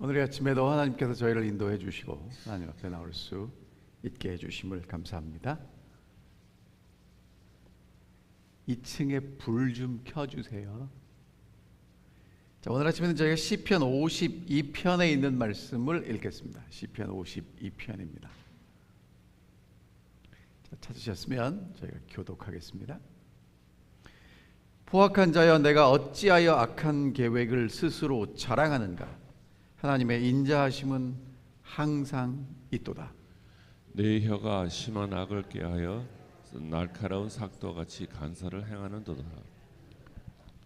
오늘 아침에도 하나님께서 저희를 인도해 주시고 하나님 앞에 나올 수 있게 해주심을 감사합니다. 2층에 불 좀 켜주세요. 자, 오늘 아침에는 저희가 시편 52편에 있는 말씀을 읽겠습니다. 시편 52편입니다. 찾으셨으면 저희가 교독하겠습니다. 포악한 자여, 내가 어찌하여 악한 계획을 스스로 자랑하는가? 하나님의 인자하심은 항상 있도다. 내 혀가 심한 악을 꾀하여 날카로운 삭도같이 간사를 행하는도다.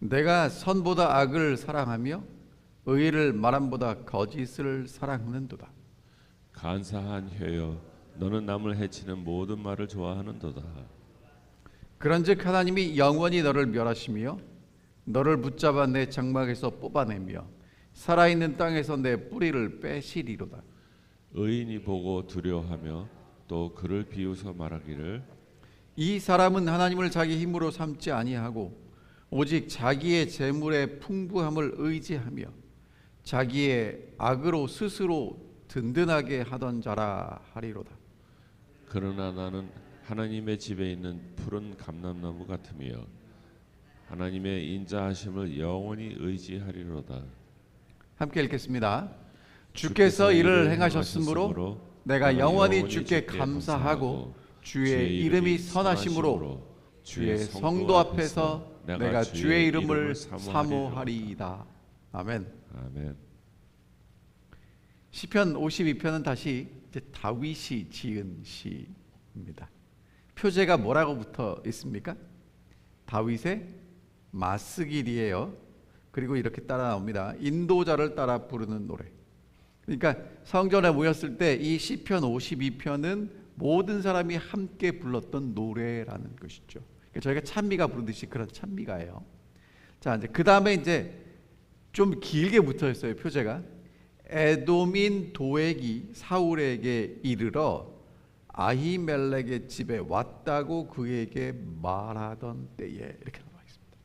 내가 선보다 악을 사랑하며 의를 말함보다 거짓을 사랑하는도다. 간사한 혀여, 너는 남을 해치는 모든 말을 좋아하는도다. 그런즉 하나님이 영원히 너를 멸하시며 너를 붙잡아 내 장막에서 뽑아내며 살아있는 땅에서 내 뿌리를 빼시리로다. 의인이 보고 두려워하며 또 그를 비웃어 말하기를, 이 사람은 하나님을 자기 힘으로 삼지 아니하고 오직 자기의 재물의 풍부함을 의지하며 자기의 악으로 스스로 든든하게 하던 자라 하리로다. 그러나 나는 하나님의 집에 있는 푸른 감람나무 같으며 하나님의 인자하심을 영원히 의지하리로다. 함께 읽겠습니다. 주께서 이를 행하셨으므로 내가 영원히 주께 감사하고 주의 이름이 선하심으로 주의 성도 앞에서 내가 주의 이름을 사모하리이다. 아멘. 아멘. 시편 52편은 다시 이제 다윗이 지은 시입니다. 표제가 뭐라고 붙어 있습니까? 다윗의 마스길이에요. 그리고 이렇게 따라 나옵니다. 인도자를 따라 부르는 노래. 그러니까 성전에 모였을 때 이 시편 52편은 모든 사람이 함께 불렀던 노래라는 것이죠. 그러니까 저희가 찬미가 부르듯이 그런 찬미가예요. 자, 이제 그 다음에 이제 좀 길게 붙어 있어요. 표제가 에돔인 도액이 사울에게 이르러 아히멜렉의 집에 왔다고 그에게 말하던 때에, 이렇게 나와 있습니다.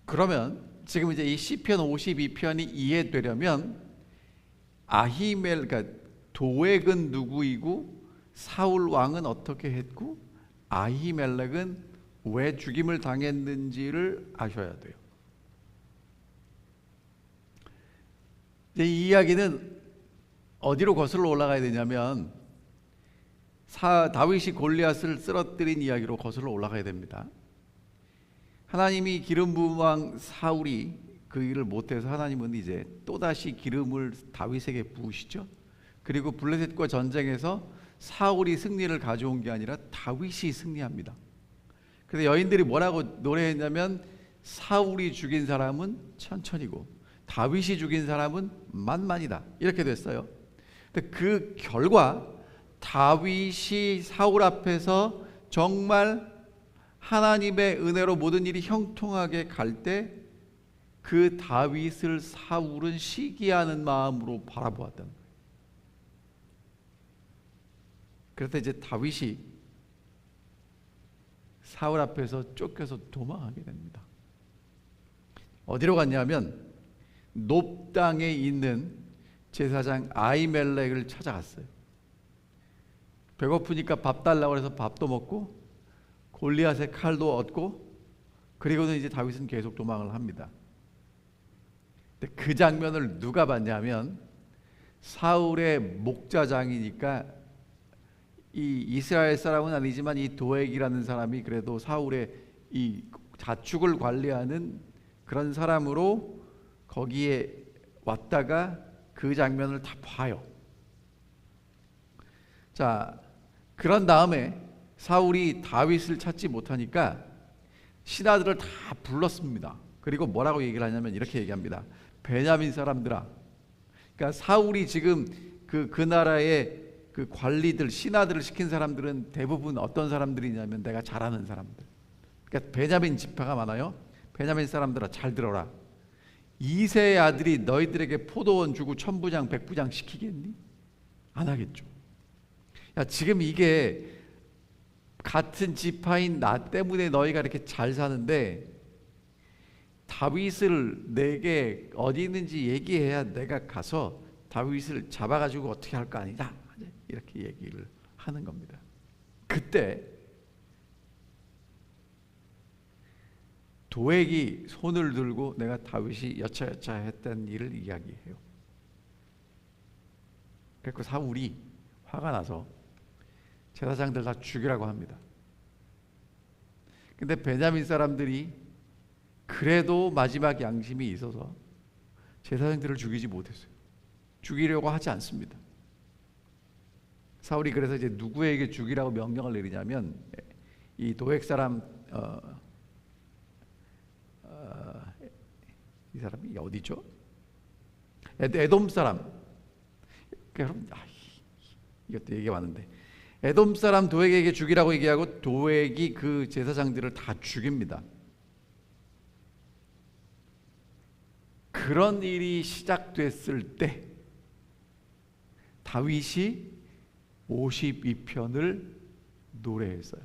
그러면 지금 이제 이 시편 52편이 이해되려면 그러니까 도액은 누구이고 사울 왕은 어떻게 했고 아히멜렉은 왜 죽임을 당했는지를 아셔야 돼요. 이제 이 이야기는 어디로 거슬러 올라가야 되냐면 다윗이 골리앗을 쓰러뜨린 이야기로 거슬러 올라가야 됩니다. 하나님이 기름 부은 왕 사울이 그 일을 못해서 하나님은 이제 또다시 기름을 다윗에게 부으시죠. 그리고 블레셋과 전쟁에서 사울이 승리를 가져온 게 아니라 다윗이 승리합니다. 그래서 여인들이 뭐라고 노래했냐면 사울이 죽인 사람은 천천히고 다윗이 죽인 사람은 만만이다, 이렇게 됐어요. 근데 그 결과 다윗이 사울 앞에서 정말 하나님의 은혜로 모든 일이 형통하게 갈 때 그 다윗을 사울은 시기하는 마음으로 바라보았던 거예요. 그래서 이제 다윗이 사울 앞에서 쫓겨서 도망하게 됩니다. 어디로 갔냐면 높 땅에 있는 제사장 아히멜렉을 찾아갔어요. 배고프니까 밥 달라고 해서 밥도 먹고 골리앗의 칼도 얻고, 그리고는 이제 다윗은 계속 도망을 합니다. 근데 그 장면을 누가 봤냐면 사울의 목자장이니까 이 이스라엘 사람은 아니지만 이 도액이라는 사람이 그래도 사울의 이 자축을 관리하는 그런 사람으로 거기에 왔다가 그 장면을 다 봐요. 자, 그런 다음에 사울이 다윗을 찾지 못하니까 신하들을 다 불렀습니다. 그리고 뭐라고 얘기를 하냐면 이렇게 얘기합니다. 베냐민 사람들아, 그러니까 사울이 지금 그 나라의 그 관리들, 신하들을 시킨 사람들은 대부분 어떤 사람들이냐면 내가 잘 아는 사람들. 그러니까 베냐민 지파가 많아요. 베냐민 사람들아, 잘 들어라. 이새의 아들이 너희들에게 포도원 주고 천부장 백부장 시키겠니? 안 하겠죠. 야, 지금 이게 같은 지파인 나 때문에 너희가 이렇게 잘 사는데 다윗을 내게 어디 있는지 얘기해야 내가 가서 다윗을 잡아가지고 어떻게 할 거 아니다. 이렇게 얘기를 하는 겁니다. 그때 도액이 손을 들고 내가 다윗이 여차여차 했던 일을 이야기해요. 그래서 사울이 화가 나서 제사장들 다 죽이라고 합니다. 근데 베냐민 사람들이 그래도 마지막 양심이 있어서 제사장들을 죽이지 못했어요. 죽이려고 하지 않습니다. 사울이 그래서 이제 누구에게 죽이라고 명령을 내리냐면 이 도액 사람 이 사람이 어디죠? 에돔 사람. 여러분 이것도 얘기가 많은데 에돔 사람 도액에게 죽이라고 얘기하고 도액이 그 제사장들을 다 죽입니다. 그런 일이 시작됐을 때 다윗이 52편을 노래했어요.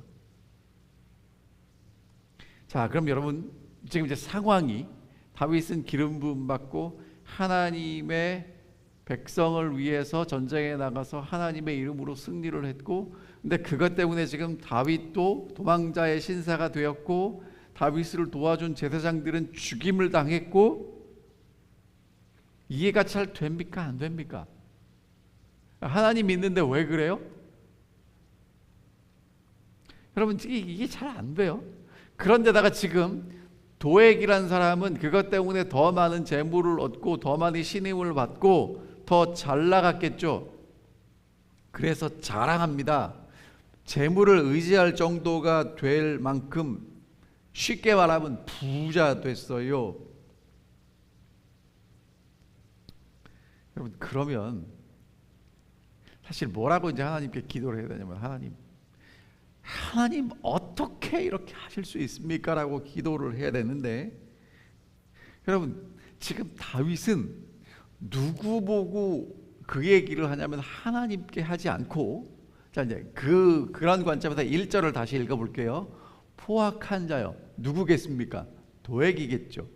자, 그럼 여러분 지금 이제 상황이 다윗은 기름 부음 받고 하나님의 백성을 위해서 전쟁에 나가서 하나님의 이름으로 승리를 했고, 근데 그것 때문에 지금 다윗도 도망자의 신사가 되었고 다윗을 도와준 제사장들은 죽임을 당했고, 이해가 잘 됩니까? 안 됩니까? 하나님 믿는데 왜 그래요? 여러분 이게 잘 안 돼요. 그런데다가 지금 도액이란 사람은 그것 때문에 더 많은 재물을 얻고 더 많은 신임을 받고 더 잘 나갔겠죠. 그래서 자랑합니다. 재물을 의지할 정도가 될 만큼 쉽게 말하면 부자 됐어요. 여러분 그러면 사실 뭐라고 이제 하나님께 기도를 해야 되냐면 하나님 어떻게 이렇게 하실 수 있습니까? 라고 기도를 해야 되는데, 여러분 지금 다윗은 누구 보고 그 얘기를 하냐면 하나님께 하지 않고, 자 이제 그런 관점에서 1절을 다시 읽어볼게요. 포악한 자요, 누구겠습니까? 도액이겠죠.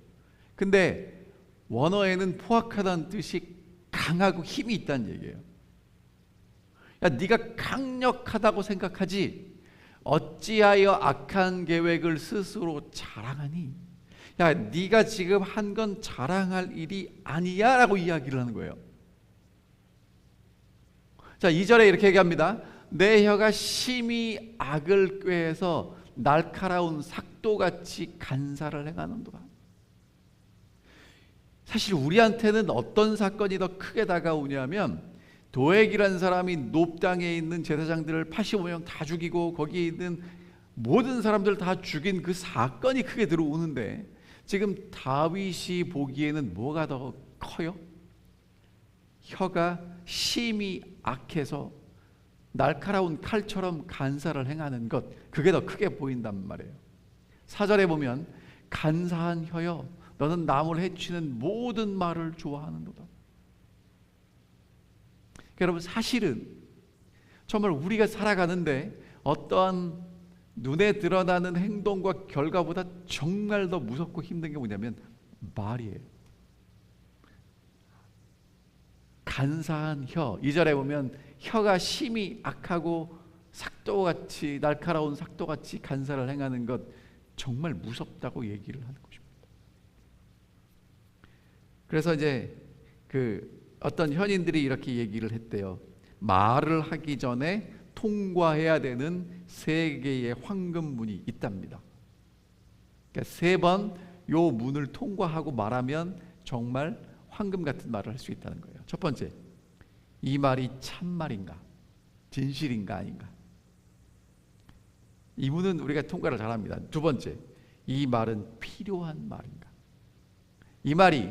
근데 원어에는 포악하다는 뜻이 강하고 힘이 있다는 얘기예요. 야, 네가 강력하다고 생각하지 어찌하여 악한 계획을 스스로 자랑하니? 야, 네가 지금 한 건 자랑할 일이 아니야 라고 이야기를 하는 거예요. 자, 2절에 이렇게 얘기합니다. 내 혀가 심히 악을 꾀해서 날카로운 삭도같이 간사를 행하는도다. 사실 우리한테는 어떤 사건이 더 크게 다가오냐면, 도액이라는 사람이 놉당에 있는 제사장들을 85명 다 죽이고 거기에 있는 모든 사람들 다 죽인 그 사건이 크게 들어오는데, 지금 다윗이 보기에는 뭐가 더 커요? 혀가 심히 악해서 날카로운 칼처럼 간사를 행하는 것, 그게 더 크게 보인단 말이에요. 4절에 보면 간사한 혀여 너는 남을 해치는 모든 말을 좋아하는도다. 여러분 사실은 정말 우리가 살아가는데 어떠한 눈에 드러나는 행동과 결과보다 정말 더 무섭고 힘든 게 뭐냐면 말이에요. 간사한 혀, 2절에 보면 혀가 심히 악하고 삭도같이 날카로운 삭도같이 간사를 행하는 것, 정말 무섭다고 얘기를 하는 것입니다. 그래서 이제 어떤 현인들이 이렇게 얘기를 했대요. 말을 하기 전에 통과해야 되는 3개의 황금문이 있답니다. 그러니까 3번 요 문을 통과하고 말하면 정말 황금 같은 말을 할 수 있다는 거예요. 첫 번째, 이 말이 참말인가, 진실인가 아닌가. 이 문은 우리가 통과를 잘합니다. 두 번째, 이 말은 필요한 말인가. 이 말이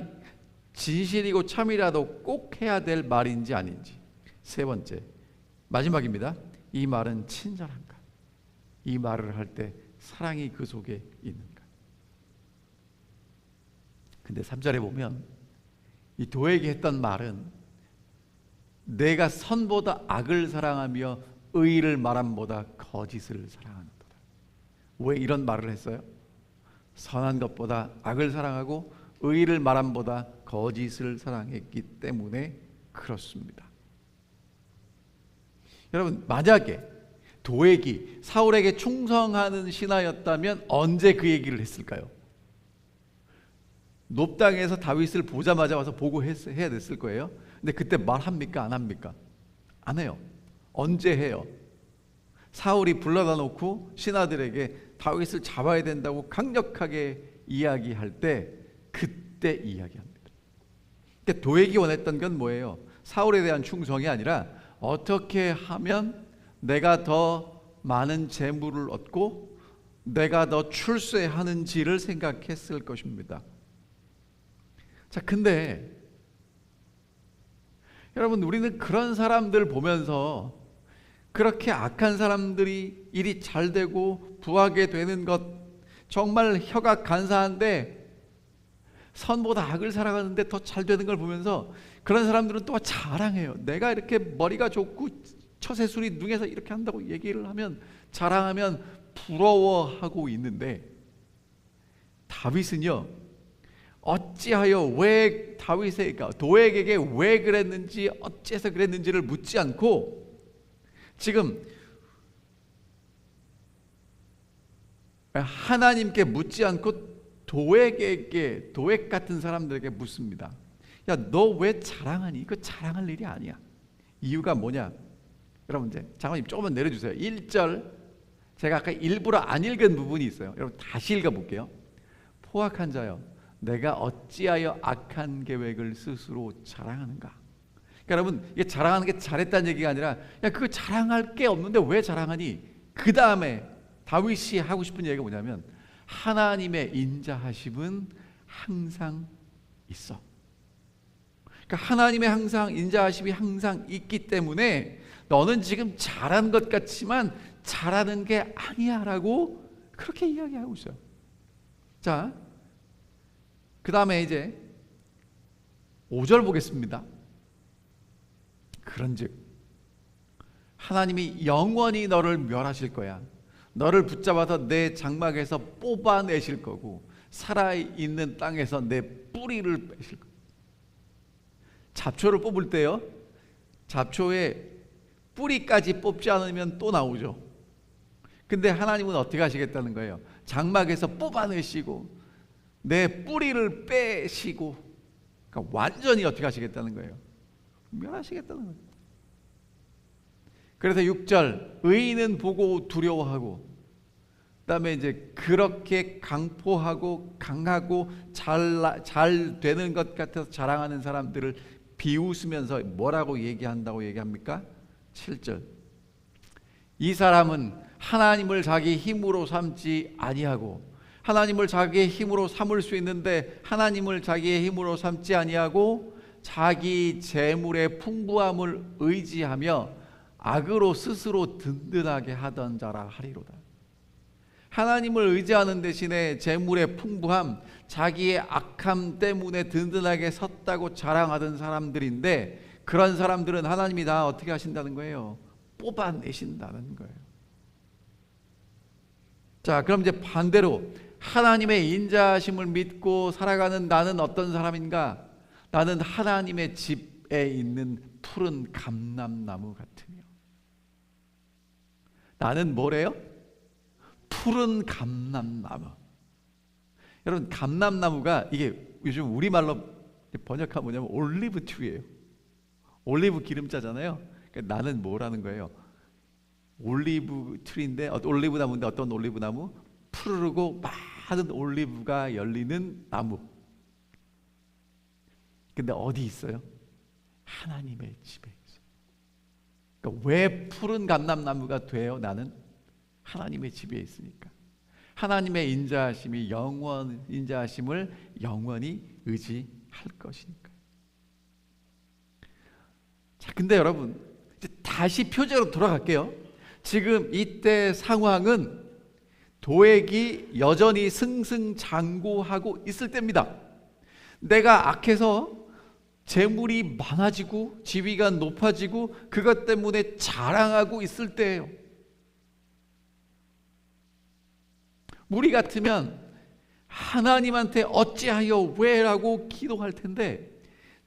진실이고 참이라도 꼭 해야 될 말인지 아닌지. 세 번째, 마지막입니다. 이 말은 친절한가. 이 말을 할 때 사랑이 그 속에 있는가. 근데 3절에 보면 이 도에게 했던 말은 내가 선보다 악을 사랑하며 의를 말함보다 거짓을 사랑하는도다. 왜 이런 말을 했어요? 선한 것보다 악을 사랑하고 의를 말함보다 거짓을 사랑했기 때문에 그렇습니다. 여러분, 만약에 도액이 사울에게 충성하는 신하였다면 언제 그 얘기를 했을까요? 높당에서 다윗을 보자마자 와서 보고해야 됐을 거예요. 근데 그때 말합니까? 안 합니까? 안 해요. 언제 해요? 사울이 불러다 놓고 신하들에게 다윗을 잡아야 된다고 강력하게 이야기할 때 그때 이야기합니다. 근데 도액이 원했던 건 뭐예요? 사울에 대한 충성이 아니라 어떻게 하면 내가 더 많은 재물을 얻고 내가 더 출세하는지를 생각했을 것입니다. 자, 근데 여러분, 우리는 그런 사람들 보면서 그렇게 악한 사람들이 일이 잘 되고 부하게 되는 것 정말 혀가 간사한데 선보다 악을 살아가는데 더 잘 되는 걸 보면서 그런 사람들은 또 자랑해요. 내가 이렇게 머리가 좋고 처세술이 능해서 이렇게 한다고 얘기를 하면, 자랑하면 부러워하고 있는데, 다윗은요, 어찌하여 왜 다윗에게, 도액에게 왜 그랬는지 어째서 그랬는지를 묻지 않고 지금 하나님께 묻지 않고 도액 같은 사람들에게 묻습니다. 야, 너 왜 자랑하니? 이거 자랑할 일이 아니야. 이유가 뭐냐? 여러분, 이제 장관님 조금만 내려주세요. 1절, 제가 아까 일부러 안 읽은 부분이 있어요. 여러분 다시 읽어볼게요. 포악한 자여, 내가 어찌하여 악한 계획을 스스로 자랑하는가? 그러니까 여러분, 이게 자랑하는 게 잘했다는 얘기가 아니라, 야, 그거 자랑할 게 없는데 왜 자랑하니? 그 다음에 다윗이 하고 싶은 얘기가 뭐냐면, 하나님의 인자하심은 항상 있어. 그러니까 하나님의 항상 인자하심이 항상 있기 때문에 너는 지금 잘한 것 같지만 잘하는 게 아니야 라고 그렇게 이야기하고 있어요. 자, 그 다음에 이제 5절 보겠습니다. 그런즉 하나님이 영원히 너를 멸하실 거야. 너를 붙잡아서 내 장막에서 뽑아내실 거고 살아있는 땅에서 내 뿌리를 빼실 거야. 잡초를 뽑을 때요, 잡초에 뿌리까지 뽑지 않으면 또 나오죠. 근데 하나님은 어떻게 하시겠다는 거예요? 장막에서 뽑아내시고 내 뿌리를 빼시고, 그러니까 완전히 어떻게 하시겠다는 거예요? 멸하시겠다는 거예요. 그래서 6절, 의인은 보고 두려워하고, 그 다음에 이제 그렇게 강포하고 강하고 잘 되는 것 같아서 자랑하는 사람들을 비웃으면서 뭐라고 얘기한다고 얘기합니까? 7절, 이 사람은 하나님을 자기 힘으로 삼지 아니하고, 하나님을 자기의 힘으로 삼을 수 있는데 하나님을 자기의 힘으로 삼지 아니하고 자기 재물의 풍부함을 의지하며 악으로 스스로 든든하게 하던 자라 하리로다. 하나님을 의지하는 대신에 재물의 풍부함, 자기의 악함 때문에 든든하게 섰다고 자랑하던 사람들인데, 그런 사람들은 하나님이 다 어떻게 하신다는 거예요? 뽑아내신다는 거예요. 자, 그럼 이제 반대로 하나님의 인자하심을 믿고 살아가는 나는 어떤 사람인가? 나는 하나님의 집에 있는 푸른 감람나무 같으며. 나는 뭐래요? 푸른 감람나무. 여러분, 감람나무가 이게 요즘 우리말로 번역하면 뭐냐면 올리브 트리예요. 올리브 기름자잖아요. 그러니까 나는 뭐라는 거예요? 올리브 트리인데, 올리브 나무인데 어떤 올리브 나무? 푸르르고 많은 올리브가 열리는 나무. 근데 어디 있어요? 하나님의 집에 있어요. 그러니까 왜 푸른 감람나무가 돼요? 나는 하나님의 집에 있으니까. 하나님의 인자하심을 영원히 의지할 것이니까. 자, 근데 여러분, 이제 다시 표제로 돌아갈게요. 지금 이때 상황은 도액이 여전히 승승장구하고 있을 때입니다. 내가 악해서 재물이 많아지고 지위가 높아지고 그것 때문에 자랑하고 있을 때예요. 우리 같으면 하나님한테 어찌하여 왜라고 기도할 텐데,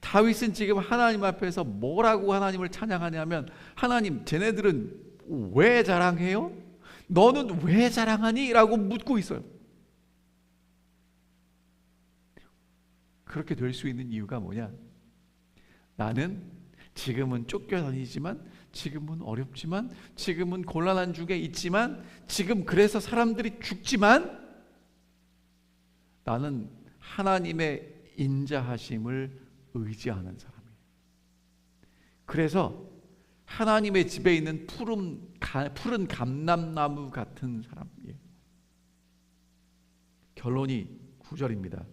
다윗은 지금 하나님 앞에서 뭐라고 하나님을 찬양하냐면, 하나님, 쟤네들은 왜 자랑해요? 너는 왜 자랑하니? 라고 묻고 있어요. 그렇게 될 수 있는 이유가 뭐냐? 나는 지금은 쫓겨다니지만, 지금은 어렵지만, 지금은 곤란한 중에 있지만, 지금 그래서 사람들이 죽지만, 나는 하나님의 인자하심을 의지하는 사람이에요. 그래서 하나님의 집에 있는 푸른 감람나무 같은 사람이에요. 결론이 9절입니다.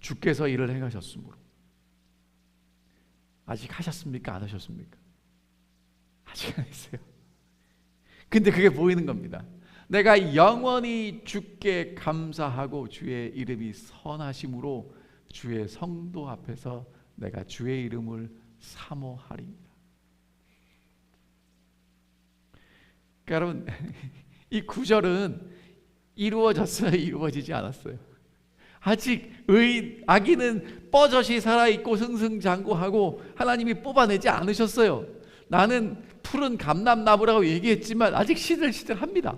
주께서 이를 행하셨으므로. 아직 하셨습니까? 안 하셨습니까? 아직 안 했어요. 근데 그게 보이는 겁니다. 내가 영원히 주께 감사하고 주의 이름이 선하심으로 주의 성도 앞에서 내가 주의 이름을 사모하리이다. 그러니까 여러분, 이 구절은 이루어졌어요? 이루어지지 않았어요? 아직 악인은 뻐젓이 살아있고 승승장구하고 하나님이 뽑아내지 않으셨어요. 나는 푸른 감람나무라고 얘기했지만 아직 시들시들합니다.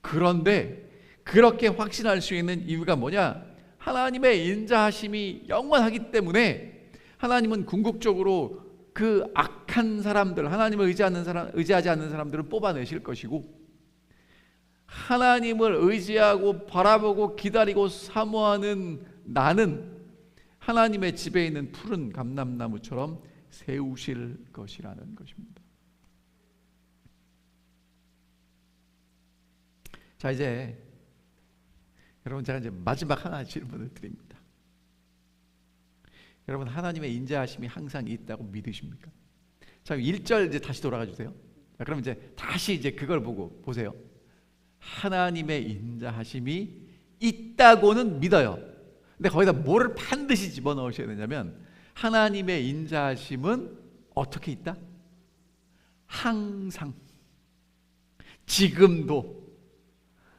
그런데 그렇게 확신할 수 있는 이유가 뭐냐? 하나님의 인자하심이 영원하기 때문에 하나님은 궁극적으로 그 악한 사람들, 하나님을 의지하지 않는 사람들을 뽑아내실 것이고, 하나님을 의지하고 바라보고 기다리고 사모하는 나는 하나님의 집에 있는 푸른 감람나무처럼 세우실 것이라는 것입니다. 자, 이제 여러분, 제가 이제 마지막 하나 질문을 드립니다. 여러분, 하나님의 인자하심이 항상 있다고 믿으십니까? 자, 1절 이제 다시 돌아가 주세요. 자, 그럼 이제 다시 이제 그걸 보고 보세요. 하나님의 인자하심이 있다고는 믿어요. 근데 거기다 뭐를 반드시 집어넣으셔야 되냐면, 하나님의 인자하심은 어떻게 있다? 항상, 지금도,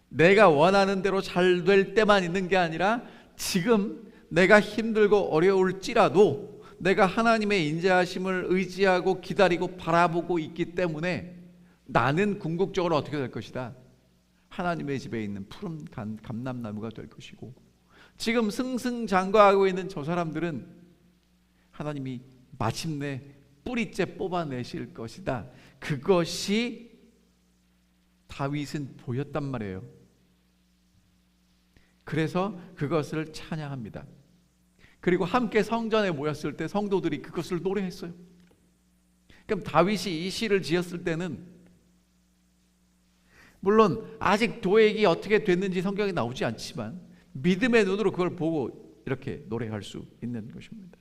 내가 원하는 대로 잘 될 때만 있는 게 아니라 지금 내가 힘들고 어려울지라도 내가 하나님의 인자하심을 의지하고 기다리고 바라보고 있기 때문에 나는 궁극적으로 어떻게 될 것이다? 하나님의 집에 있는 푸른 감람나무가 될 것이고, 지금 승승장구하고 있는 저 사람들은 하나님이 마침내 뿌리째 뽑아내실 것이다. 그것이 다윗은 보였단 말이에요. 그래서 그것을 찬양합니다. 그리고 함께 성전에 모였을 때 성도들이 그것을 노래했어요. 그럼 다윗이 이 시를 지었을 때는 물론 아직 도액이 어떻게 됐는지 성경에 나오지 않지만 믿음의 눈으로 그걸 보고 이렇게 노래할 수 있는 것입니다.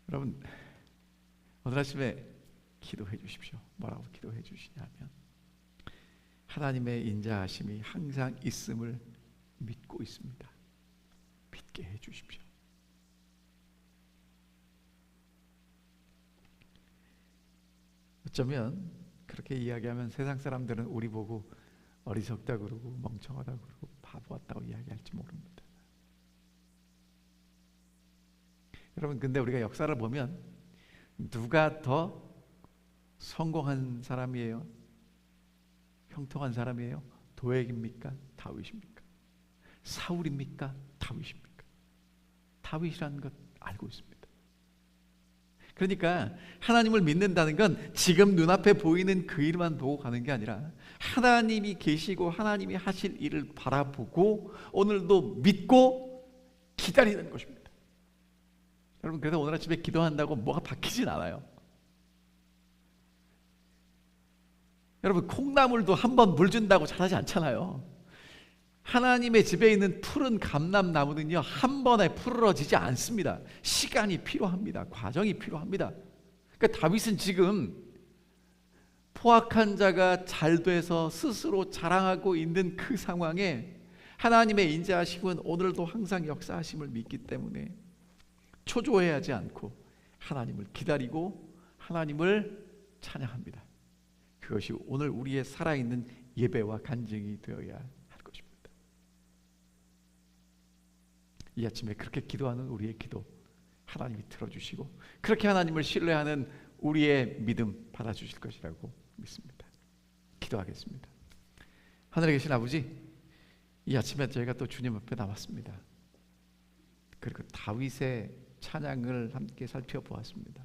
여러분, 오늘 아침에 기도해 주십시오. 뭐라고 기도해 주시냐면, 하나님의 인자하심이 항상 있음을 믿고 있습니다. 믿게 해 주십시오. 어쩌면 그렇게 이야기하면 세상 사람들은 우리 보고 어리석다 그러고 멍청하다 그러고 바보 같다고 이야기할지 모릅니다. 여러분, 근데 우리가 역사를 보면 누가 더 성공한 사람이에요? 형통한 사람이에요? 도액입니까? 다윗입니까? 사울입니까? 다윗입니까? 다윗이라는 것 알고 있습니다. 그러니까 하나님을 믿는다는 건 지금 눈앞에 보이는 그 일만 보고 가는 게 아니라 하나님이 계시고 하나님이 하실 일을 바라보고 오늘도 믿고 기다리는 것입니다. 여러분, 그래서 오늘 아침에 기도한다고 뭐가 바뀌진 않아요. 여러분, 콩나물도 한번 물 준다고 자라지 않잖아요. 하나님의 집에 있는 푸른 감람나무는요, 한 번에 푸르러지지 않습니다. 시간이 필요합니다. 과정이 필요합니다. 그러니까 다윗은 지금 포악한 자가 잘 돼서 스스로 자랑하고 있는 그 상황에 하나님의 인자하심은 오늘도 항상 역사하심을 믿기 때문에 초조해하지 않고 하나님을 기다리고 하나님을 찬양합니다. 그것이 오늘 우리의 살아있는 예배와 간증이 되어야 할 것입니다. 이 아침에 그렇게 기도하는 우리의 기도 하나님이 들어주시고, 그렇게 하나님을 신뢰하는 우리의 믿음 받아주실 것이라고 믿습니다. 기도하겠습니다. 하늘에 계신 아버지, 이 아침에 저희가 또 주님 앞에 나왔습니다. 그리고 다윗의 찬양을 함께 살펴보았습니다.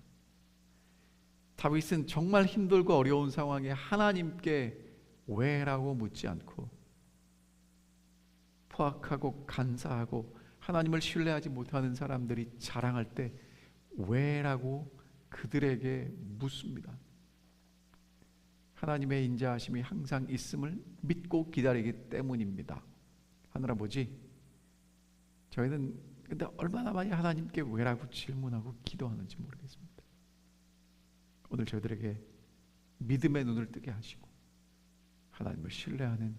다윗은 정말 힘들고 어려운 상황에 하나님께 왜라고 묻지 않고 포악하고 간사하고 하나님을 신뢰하지 못하는 사람들이 자랑할 때 왜라고 그들에게 묻습니다. 하나님의 인자하심이 항상 있음을 믿고 기다리기 때문입니다. 하늘아버지, 저희는 근데 얼마나 많이 하나님께 왜라고 질문하고 기도하는지 모르겠습니다. 오늘 저희들에게 믿음의 눈을 뜨게 하시고 하나님을 신뢰하는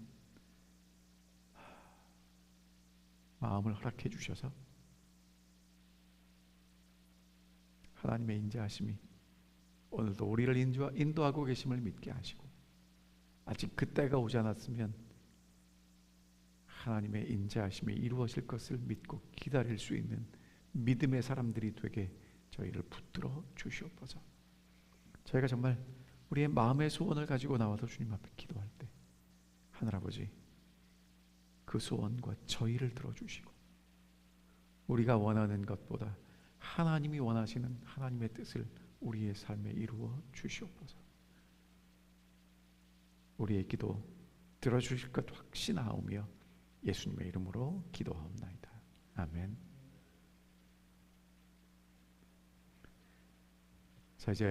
마음을 허락해 주셔서 하나님의 인자하심이 오늘도 우리를 인도하고 계심을 믿게 하시고, 아직 그때가 오지 않았으면 하나님의 인자하심이 이루어질 것을 믿고 기다릴 수 있는 믿음의 사람들이 되게 저희를 붙들어 주시옵소서. 저희가 정말 우리의 마음의 소원을 가지고 나와서 주님 앞에 기도할 때 하늘아버지, 그 소원과 저희를 들어주시고 우리가 원하는 것보다 하나님이 원하시는 하나님의 뜻을 우리의 삶에 이루어 주시옵소서. 우리의 기도 들어주실 것 확신하오며 예수님의 이름으로 기도하옵나이다. 아멘. 자, 이제